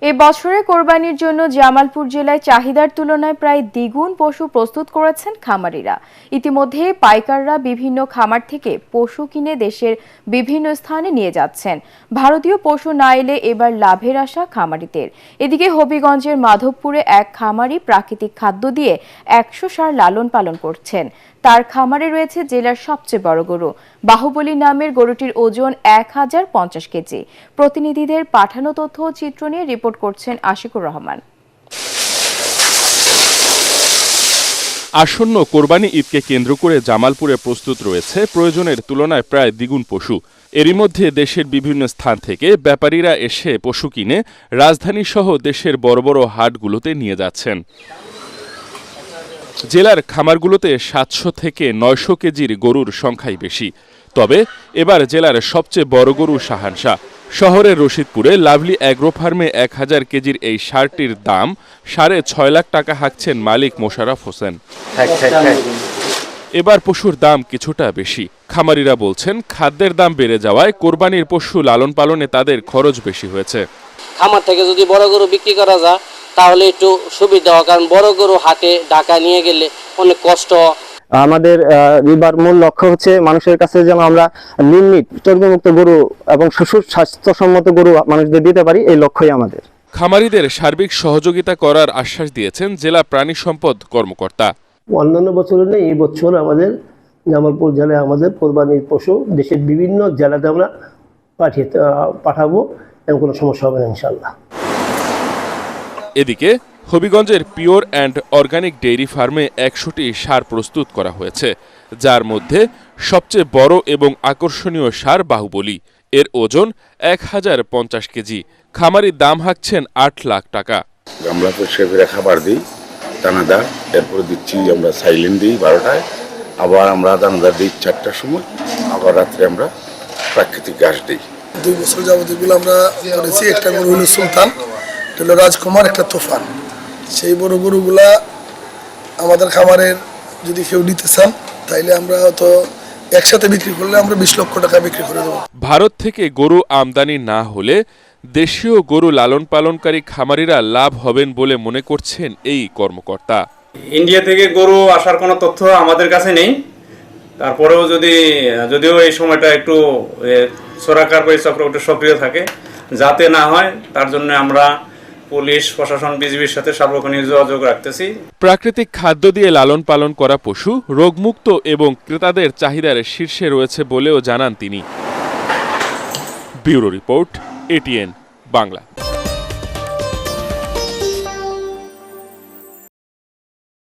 এই বছরে কোরবানির জন্য জামালপুর জেলায় চাহিদার তুলনায় প্রায় দ্বিগুণ পশু প্রস্তুত করেছেন খামারিরা। ইতিমধ্যে পাইকাররা বিভিন্ন খামার থেকে পশু কিনে দেশের বিভিন্ন স্থানে নিয়ে যাচ্ছেন। ভারতীয় পশু না এলে এবার লাভের আশা খামারিদের। এদিকে হবিগঞ্জের মাধবপুরে এক খামারি প্রাকৃতিক খাদ্য দিয়ে 100 ষাঁড় লালন পালন করছেন। তার খামারে রয়েছে জেলার সবচেয়ে বড় গরু। বাহুবলী নামের গরুটির ওজন 1050 কেজি। প্রতিনিধিদের পাঠানো তথ্য ও চিত্র নিয়ে রিপোর্ট করছেন আশিকুর রহমান। আসন্ন কোরবানি ঈদকে কেন্দ্র করে জামালপুরে প্রস্তুত রয়েছে প্রয়োজনের তুলনায় প্রায় দ্বিগুণ পশু। এরই মধ্যে দেশের বিভিন্ন স্থান থেকে ব্যাপারীরা এসে পশু কিনে রাজধানী সহ দেশের বড় বড় হাটগুলোতে নিয়ে যাচ্ছেন। জেলার খামারগুলোতে 700 থেকে 900 কেজির গরুর সংখ্যাই বেশি। তবে এবার জেলার সবচেয়ে বড় গরু শাহানশা। শহরের রশিদপুরে লাভলি অ্যাগ্রো ফার্মে 1000 কেজির এই ষাঁড়টির দাম 6.5 লাখ টাকা হাঁকছেন মালিক মোশাররফ হোসেন। এবার পশুর দাম কিছুটা বেশি। খামারিরা বলছেন খাদ্যের দাম বেড়ে যাওয়ায় কোরবানির পশু লালন পালনে তাদের খরচ বেশি হয়েছে। খামার থেকে যদি বড় গরু বিক্রি করা যায় তাহলে একটু সুবিধা হয়, কারণ বড় গরু হাটে ঢাকা নিয়ে গেলে অনেক কষ্ট। আমাদের এবার মূল লক্ষ্য হচ্ছে মানুষের কাছে যেন আমরা লিমিট চর্বিমুক্ত গরু এবং স্বাস্থ্যসম্মত গরু মানুষদের দিতে পারি, এই লক্ষ্যই আমাদের। খামারিদের সার্বিক সহযোগিতা করার আশ্বাস দিয়েছেন জেলা প্রাণী সম্পদ কর্মকর্তা। অন্যান্য বছরের নেই, এই বছর আমাদের জামালপুর জেলায় আমাদের কোরবানির পশু দেশের বিভিন্ন জেলাতে আমরা পাঠাবো এবং কোনো সমস্যা হবে না ইনশাআল্লাহ। এদিকে হবিগঞ্জের পিওর অ্যান্ড অর্গানিক ডেইরি ফার্মে 100টি ষাঁড় প্রস্তুত করা হয়েছে, যার মধ্যে সবচেয়ে বড় এবং আকর্ষণীয় ষাঁড় বাহুবলী। এর ওজন 1050 কেজি। খামারির দাম হাঁকছেন 8 লাখ টাকা। আমরা তো সেভেরা খাবার দিই, দানাদার, এরপরে দিচ্ছি আমরা সাইলেন দিই 12টায়, আবার আমরা দানাদার দিই 4টার সময়, আবার রাত্রে আমরা প্রাকৃতিক ঘাস দিই। 2 বছর যাবত এগুলো আমরা করেছি। একটা গরু হলো সুলতান, একটা হলো রাজকুমার, একটা তুফান। সেই বড় গরুগুলা আমাদের খামারের যদি কেউ নিতে চান তাইলে আমরা তো একসাথে বিক্রি করলে আমরা 20 লক্ষ টাকা বিক্রি করে দেবো। ভারত থেকে গরু আমদানি না হলে দেশীয় গরু লালন পালনকারী খামারিরা লাভ হবেন বলে মনে করছেন এই কর্মকর্তা। ইন্ডিয়া থেকে গরু আসার কোনো তথ্য আমাদের কাছে নেই। তারপরেও যদিও এই সময়টা একটু চোরাকার চক্র সক্রিয় থাকে, যাতে না হয় তার জন্য আমরা পুলিশ প্রশাসন বিজিবির সাথে সার্বক্ষণিক যোগাযোগ রাখতেছি। প্রাকৃতিক খাদ্য দিয়ে লালন পালন করা পশু রোগমুক্ত এবং ক্রেতাদের চাহিদার শীর্ষে রয়েছে বলেও জানান তিনি। Bureau report, ATN Bangla.